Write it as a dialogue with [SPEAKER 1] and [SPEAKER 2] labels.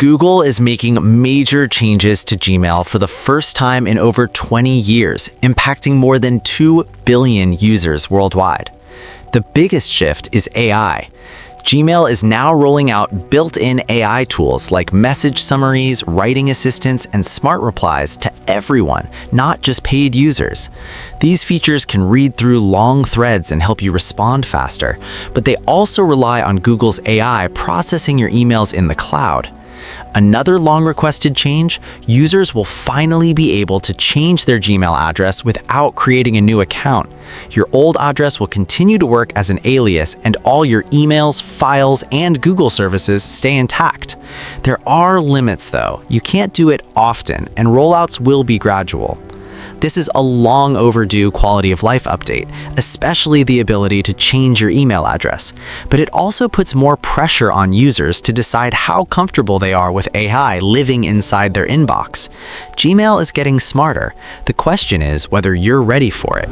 [SPEAKER 1] Google is making major changes to Gmail for the first time in over 20 years, impacting more than 2 billion users worldwide. The biggest shift is AI. Gmail is now rolling out built-in AI tools like message summaries, writing assistants, and smart replies to everyone, not just paid users. These features can read through long threads and help you respond faster, but they also rely on Google's AI processing your emails in the cloud. Another long-requested change, users will finally be able to change their Gmail address without creating a new account. Your old address will continue to work as an alias, and all your emails, files, and Google services stay intact. There are limits, though. You can't do it often, and rollouts will be gradual. This is a long overdue quality of life update, especially the ability to change your email address. But it also puts more pressure on users to decide how comfortable they are with AI living inside their inbox. Gmail is getting smarter. The question is whether you're ready for it.